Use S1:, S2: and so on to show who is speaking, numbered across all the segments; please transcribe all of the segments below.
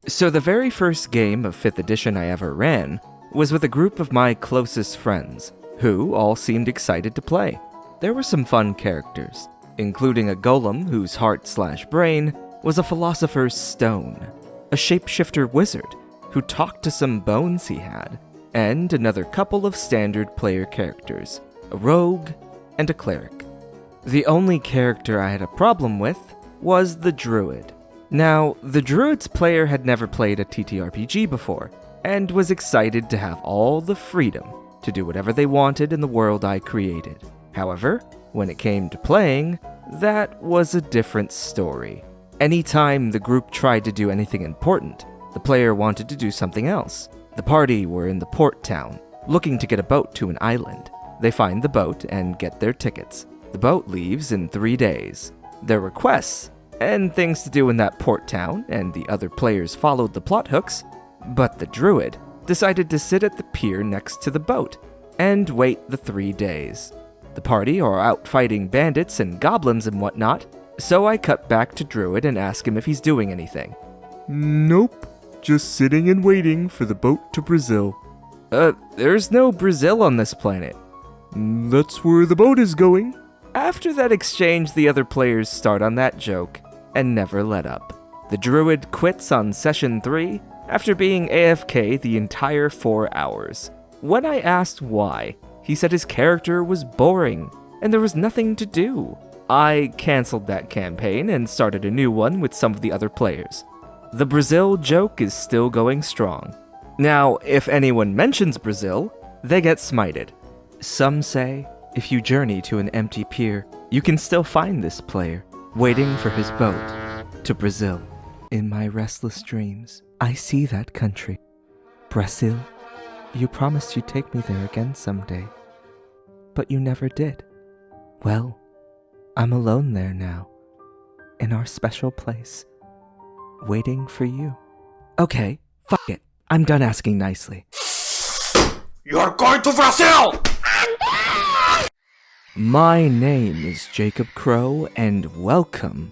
S1: So the very first game of 5th edition I ever ran was with a group of my closest friends, who all seemed excited to play. There were some fun characters, including a golem whose heart/brain was a philosopher's stone, a shapeshifter wizard who talked to some bones he had, and another couple of standard player characters, a rogue and a cleric. The only character I had a problem with was the druid. Now, the druid's player had never played a TTRPG before, and was excited to have all the freedom to do whatever they wanted in the world I created. However, when it came to playing, that was a different story. Anytime the group tried to do anything important, the player wanted to do something else. The party were in the port town, looking to get a boat to an island. They find the boat and get their tickets. The boat leaves in 3 days. Their requests and things to do in that port town, and the other players followed the plot hooks, but the druid decided to sit at the pier next to the boat and wait the 3 days. The party are out fighting bandits and goblins and whatnot, so I cut back to druid and ask him if he's doing anything.
S2: Nope, just sitting and waiting for the boat to Brazil.
S1: There's no Brazil on this planet.
S2: That's where the boat is going.
S1: After that exchange, the other players start on that joke and never let up. The druid quits on session 3 after being AFK the entire 4 hours. When I asked why, he said his character was boring and there was nothing to do. I cancelled that campaign and started a new one with some of the other players. The Brazil joke is still going strong. Now, if anyone mentions Brazil, they get smited. Some say, if you journey to an empty pier, you can still find this player, waiting for his boat to Brazil. In my restless dreams, I see that country. Brazil. You promised you'd take me there again someday, but you never did. Well, I'm alone there now, in our special place, waiting for you. Okay, fuck it. I'm done asking nicely.
S3: You're going to Brazil!
S1: My name is Jacob Crowe, and welcome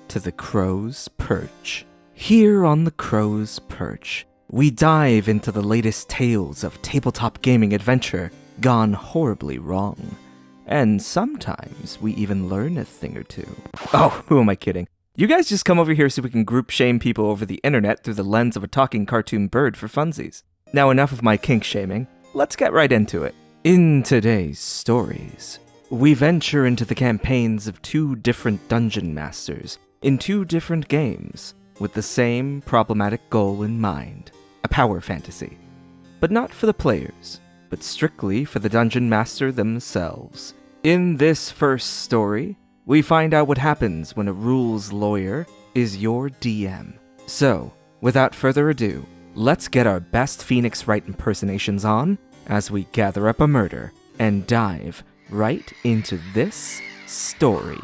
S1: to the Crow's Perch. Here on the Crow's Perch, we dive into the latest tales of tabletop gaming adventure gone horribly wrong. And sometimes we even learn a thing or two. Oh, who am I kidding? You guys just come over here so we can group shame people over the internet through the lens of a talking cartoon bird for funsies. Now enough of my kink shaming, let's get right into it. In today's stories, we venture into the campaigns of 2 different dungeon masters in 2 different games with the same problematic goal in mind, a power fantasy. But not for the players, but strictly for the dungeon master themselves. In this first story, we find out what happens when a rules lawyer is your DM. So, without further ado, let's get our best Phoenix Wright impersonations on as we gather up a murder and dive right into this story.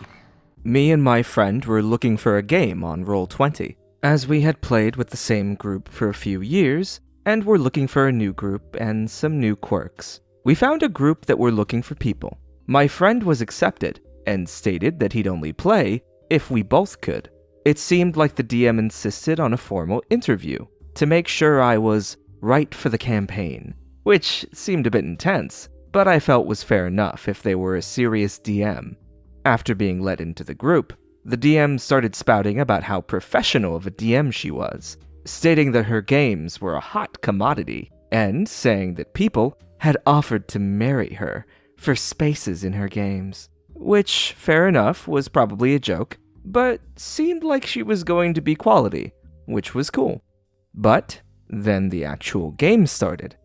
S1: Me and my friend were looking for a game on Roll20, as we had played with the same group for a few years, and were looking for a new group and some new quirks. We found a group that were looking for people. My friend was accepted, and stated that he'd only play if we both could. It seemed like the DM insisted on a formal interview to make sure I was right for the campaign, which seemed a bit intense, but I felt was fair enough if they were a serious DM. After being let into the group, the DM started spouting about how professional of a DM she was, stating that her games were a hot commodity, and saying that people had offered to marry her for spaces in her games. Which, fair enough, was probably a joke, but seemed like she was going to be quality, which was cool. But then the actual game started.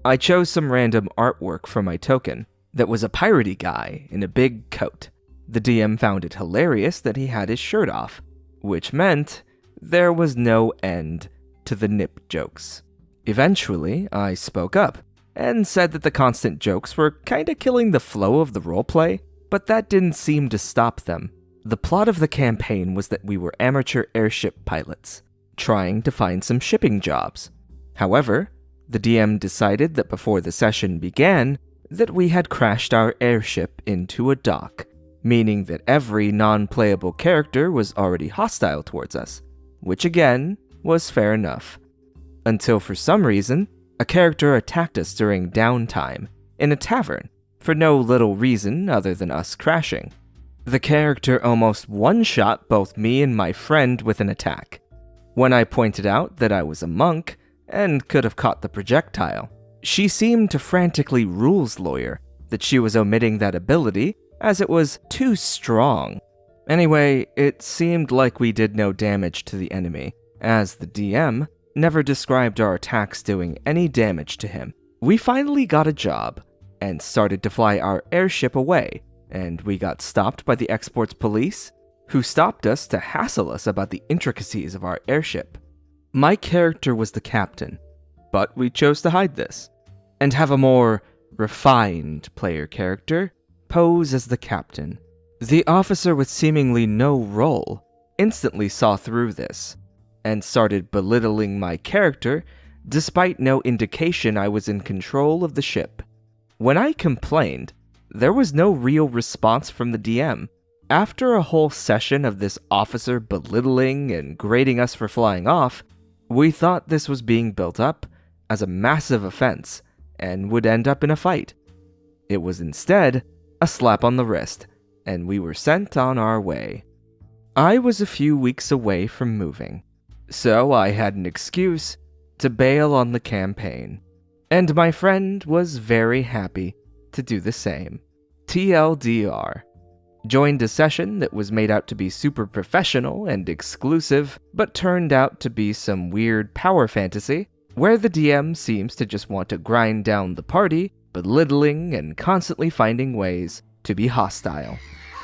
S1: I chose some random artwork for my token that was a piratey guy in a big coat. The DM found it hilarious that he had his shirt off, which meant there was no end to the nip jokes. Eventually, I spoke up and said that the constant jokes were kinda killing the flow of the roleplay, but that didn't seem to stop them. The plot of the campaign was that we were amateur airship pilots, trying to find some shipping jobs. However, the DM decided that before the session began, that we had crashed our airship into a dock, meaning that every non-playable character was already hostile towards us, which again was fair enough. Until for some reason, a character attacked us during downtime in a tavern for no little reason other than us crashing. The character almost one-shot both me and my friend with an attack. When I pointed out that I was a monk and could have caught the projectile, she seemed to frantically rules lawyer that she was omitting that ability as it was too strong. Anyway, it seemed like we did no damage to the enemy, as the DM never described our attacks doing any damage to him. We finally got a job and started to fly our airship away, and we got stopped by the exports police, who stopped us to hassle us about the intricacies of our airship. My character was the captain, but we chose to hide this, and have a more refined player character pose as the captain. The officer with seemingly no role instantly saw through this, and started belittling my character despite no indication I was in control of the ship. When I complained, there was no real response from the DM. After a whole session of this officer belittling and grading us for flying off, we thought this was being built up as a massive offense and would end up in a fight. It was instead a slap on the wrist, and we were sent on our way. I was a few weeks away from moving, so I had an excuse to bail on the campaign, and my friend was very happy to do the same. TLDR. Joined a session that was made out to be super professional and exclusive, but turned out to be some weird power fantasy, where the DM seems to just want to grind down the party, belittling and constantly finding ways to be hostile.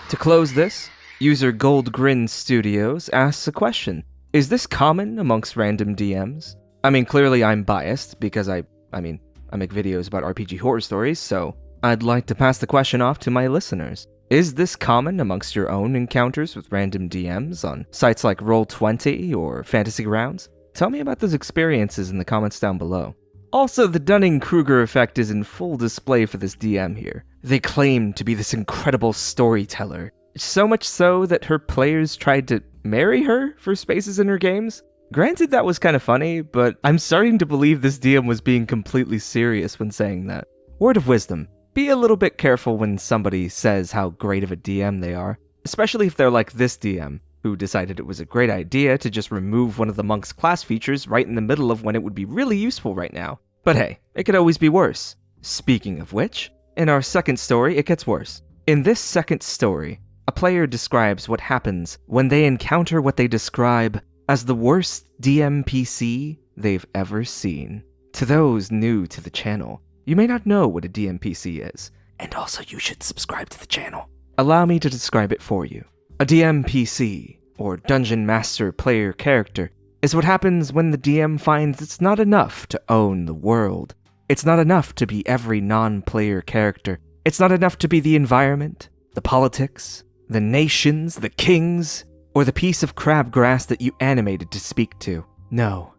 S1: To close this, user Goldgrin Studios asks a question. Is this common amongst random DMs? I mean, clearly I'm biased because I make videos about RPG horror stories, so I'd like to pass the question off to my listeners. Is this common amongst your own encounters with random DMs on sites like Roll20 or Fantasy Grounds? Tell me about those experiences in the comments down below. Also, the Dunning-Kruger effect is in full display for this DM here. They claim to be this incredible storyteller, so much so that her players tried to marry her for spaces in her games. Granted, that was kind of funny, but I'm starting to believe this DM was being completely serious when saying that. Word of wisdom. Be a little bit careful when somebody says how great of a DM they are, especially if they're like this DM, who decided it was a great idea to just remove one of the monk's class features right in the middle of when it would be really useful right now. But hey, it could always be worse. Speaking of which, in our second story, it gets worse. In this second story, a player describes what happens when they encounter what they describe as the worst DMPC they've ever seen. To those new to the channel, you may not know what a DMPC is, and also you should subscribe to the channel. Allow me to describe it for you. A DMPC, or Dungeon Master Player Character, is what happens when the DM finds it's not enough to own the world. It's not enough to be every non-player character. It's not enough to be the environment, the politics, the nations, the kings, or the piece of crabgrass that you animated to speak to. No.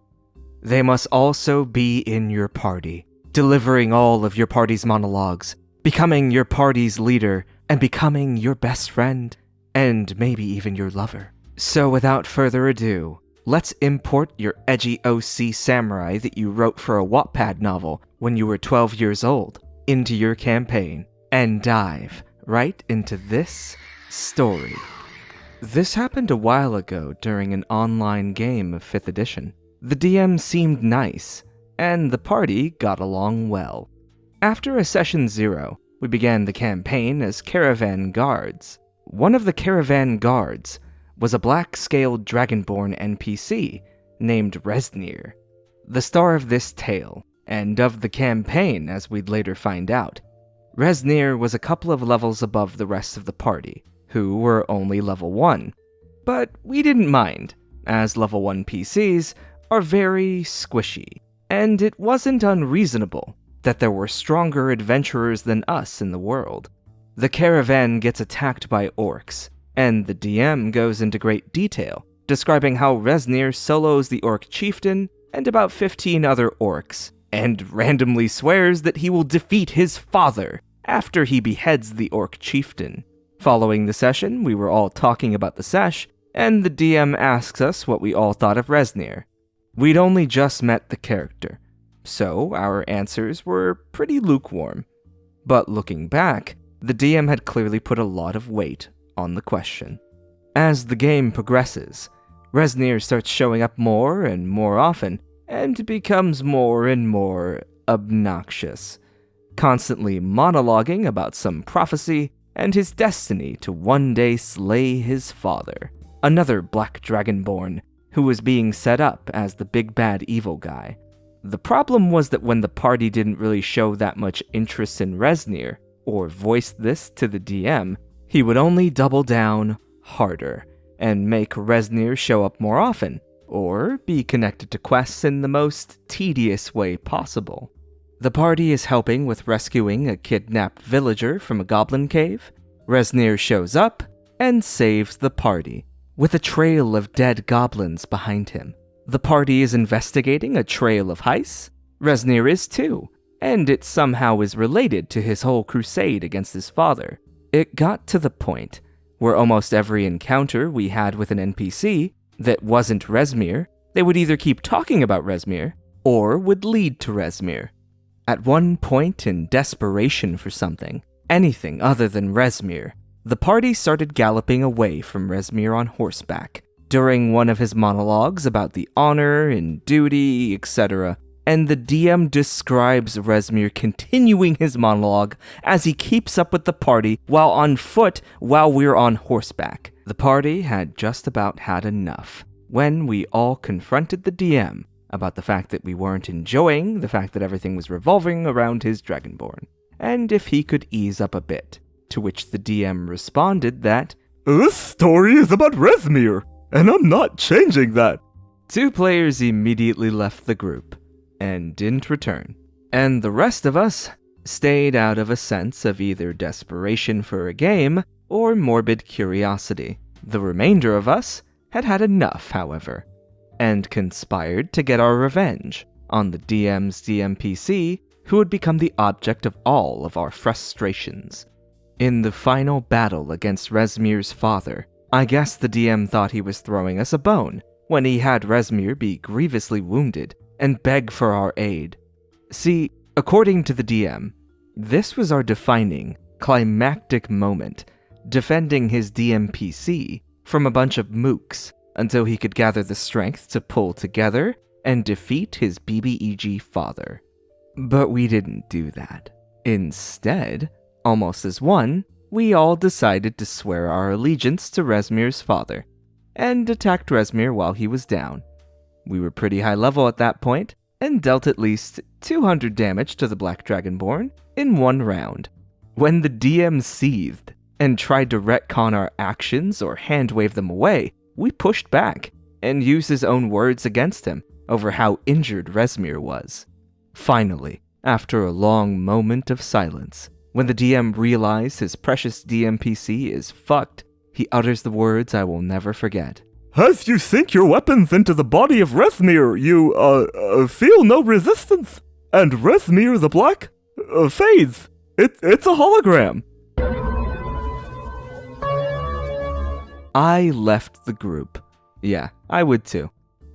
S1: They must also be in your party, delivering all of your party's monologues, becoming your party's leader, and becoming your best friend, and maybe even your lover. So without further ado, let's import your edgy OC samurai that you wrote for a Wattpad novel when you were 12 years old into your campaign, and dive right into this story. This happened a while ago during an online game of 5th edition. The DM seemed nice, and the party got along well. After a session 0, we began the campaign as caravan guards. One of the caravan guards was a black-scaled dragonborn NPC named Resnir, the star of this tale, and of the campaign as we'd later find out. Resnir was a couple of levels above the rest of the party, who were only level 1. But we didn't mind, as level 1 PCs are very squishy, and it wasn't unreasonable that there were stronger adventurers than us in the world. The caravan gets attacked by orcs, and the DM goes into great detail, describing how Resnir solos the orc chieftain and about 15 other orcs, and randomly swears that he will defeat his father after he beheads the orc chieftain. Following the session, we were all talking about the sesh, and the DM asks us what we all thought of Resnir. We'd only just met the character, so our answers were pretty lukewarm. But looking back, the DM had clearly put a lot of weight on the question. As the game progresses, Resnir starts showing up more and more often, and becomes more and more obnoxious, constantly monologuing about some prophecy and his destiny to one day slay his father, another black dragonborn who was being set up as the big bad evil guy. The problem was that when the party didn't really show that much interest in Resnir, or voiced this to the DM, he would only double down harder and make Resnir show up more often, or be connected to quests in the most tedious way possible. The party is helping with rescuing a kidnapped villager from a goblin cave. Resnir shows up and saves the party, with a trail of dead goblins behind him. The party is investigating a trail of heists. Resnir is too, and it somehow is related to his whole crusade against his father. It got to the point where almost every encounter we had with an NPC that wasn't Resmir, they would either keep talking about Resmir, or would lead to Resmir. At one point, in desperation for something, anything other than Resmir, the party started galloping away from Resmir on horseback during one of his monologues about the honor and duty, etc., and the DM describes Resmir continuing his monologue as he keeps up with the party while on foot while we're on horseback. The party had just about had enough when we all confronted the DM about the fact that we weren't enjoying the fact that everything was revolving around his dragonborn, and if he could ease up a bit, to which the DM responded that,
S2: "This story is about Resmir, and I'm not changing that."
S1: 2 players immediately left the group and didn't return, and the rest of us stayed out of a sense of either desperation for a game or morbid curiosity. The remainder of us had had enough, however, and conspired to get our revenge on the DM's DMPC, who had become the object of all of our frustrations. In the final battle against Resmir's father, I guess the DM thought he was throwing us a bone when he had Resmir be grievously wounded and beg for our aid. See, according to the DM, this was our defining, climactic moment, defending his DMPC from a bunch of mooks until he could gather the strength to pull together and defeat his BBEG father. But we didn't do that. Instead, almost as one, we all decided to swear our allegiance to Resmir's father, and attacked Resmir while he was down. We were pretty high level at that point, and dealt at least 200 damage to the Black Dragonborn in one round. When the DM seethed and tried to retcon our actions or hand-wave them away, we pushed back and used his own words against him over how injured Resmir was. Finally, after a long moment of silence, when the DM realized his precious DMPC is fucked, he utters the words I will never forget.
S2: "As you sink your weapons into the body of Resmir, you, feel no resistance. And Resmir the Black, fades. It's a hologram."
S1: I left the group. Yeah, I would too.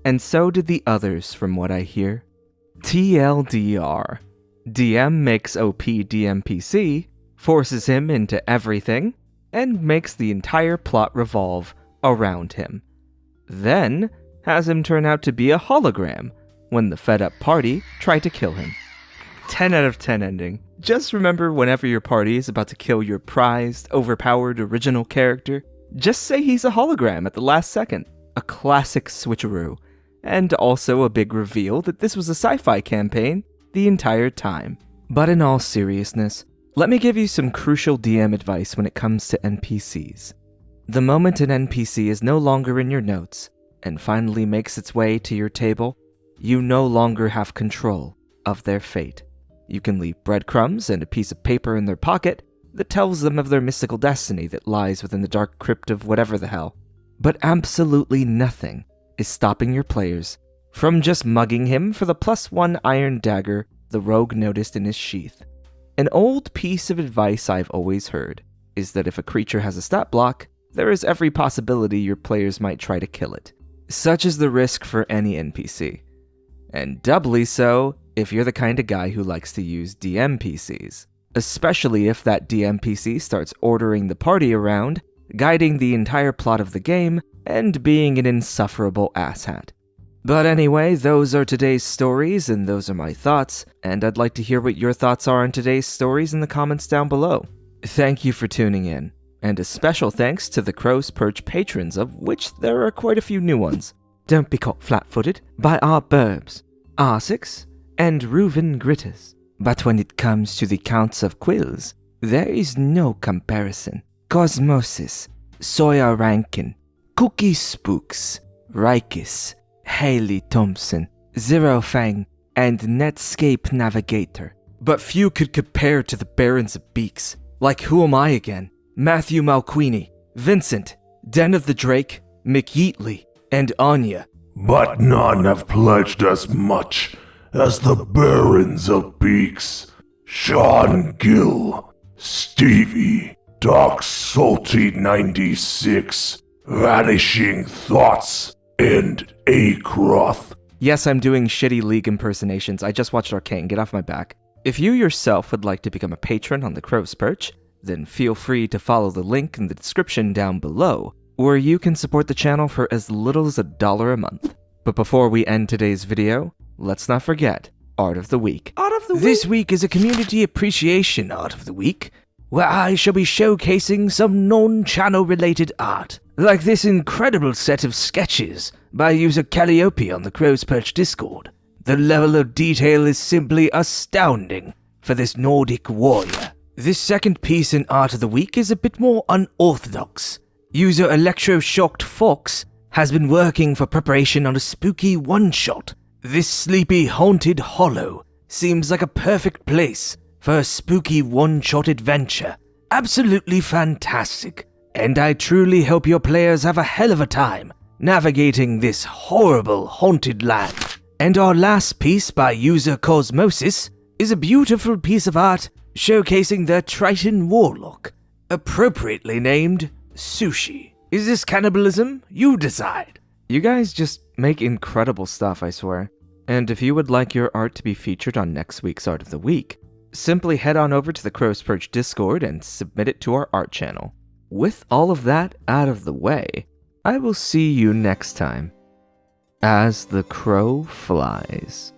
S1: And so did the others from what I hear. TLDR. DM makes OP DMPC, forces him into everything, and makes the entire plot revolve around him. Then has him turn out to be a hologram when the fed-up party try to kill him. 10 out of 10 ending. Just remember, whenever your party is about to kill your prized, overpowered original character, just say he's a hologram at the last second. A classic switcheroo, and also a big reveal that this was a sci-fi campaign the entire time. But in all seriousness, let me give you some crucial DM advice when it comes to NPCs. The moment an NPC is no longer in your notes and finally makes its way to your table, you no longer have control of their fate. You can leave breadcrumbs and a piece of paper in their pocket that tells them of their mystical destiny that lies within the dark crypt of whatever the hell. But absolutely nothing is stopping your players from just mugging him for the +1 iron dagger the rogue noticed in his sheath. An old piece of advice I've always heard is that if a creature has a stat block, there is every possibility your players might try to kill it. Such is the risk for any NPC, and doubly so if you're the kind of guy who likes to use DMPCs, especially if that DMPC starts ordering the party around, guiding the entire plot of the game, and being an insufferable asshat. But anyway, those are today's stories, and those are my thoughts, and I'd like to hear what your thoughts are on today's stories in the comments down below. Thank you for tuning in, and a special thanks to the Crow's Perch patrons, of which there are quite a few new ones. Don't Be Caught Flat-Footed by our Birbs, ArSyx, and Reuven Gritters. But when it comes to the counts of Quills, there is no comparison. Cosmosis, Sawyer Rankin, Kooky Spooks, Rykis, Haley Thompson, Zerofang, and Netscape Navigator. But few could compare to the Barons of Beaks, like WhoAmIAgain, MulQueeny, Vincent, Den of the Drake, McYeetly, and Anja.
S4: But none have pledged as much as the Barons of Beaks, Shawn Gill, Stevie, Dark Salty 96, Vanishing Thoughts, and Acroth.
S1: Yes, I'm doing shitty League impersonations. I just watched Arcane. Get off my back. If you yourself would like to become a patron on the Crow's Perch, then feel free to follow the link in the description down below, where you can support the channel for as little as $1 a month. But before we end today's video, let's not forget Art of the Week.
S3: Art of the Week.
S1: This week is a Community Appreciation Art of the Week, where I shall be showcasing some non-channel related art, like this incredible set of sketches by user Calliope on the Crow's Perch Discord. The level of detail is simply astounding for this Nordic warrior. This second piece in Art of the Week is a bit more unorthodox. User Electroshocked Fox has been working for preparation on a spooky one-shot. This sleepy haunted hollow seems like a perfect place for a spooky one-shot adventure. Absolutely fantastic. And I truly hope your players have a hell of a time navigating this horrible haunted land. And our last piece by user Cosmosis is a beautiful piece of art showcasing the Triton Warlock, appropriately named Sushi. Is this cannibalism? You decide. You guys just make incredible stuff, I swear. And if you would like your art to be featured on next week's Art of the Week, simply head on over to the Crow's Perch Discord and submit it to our art channel. With all of that out of the way, I will see you next time as the crow flies.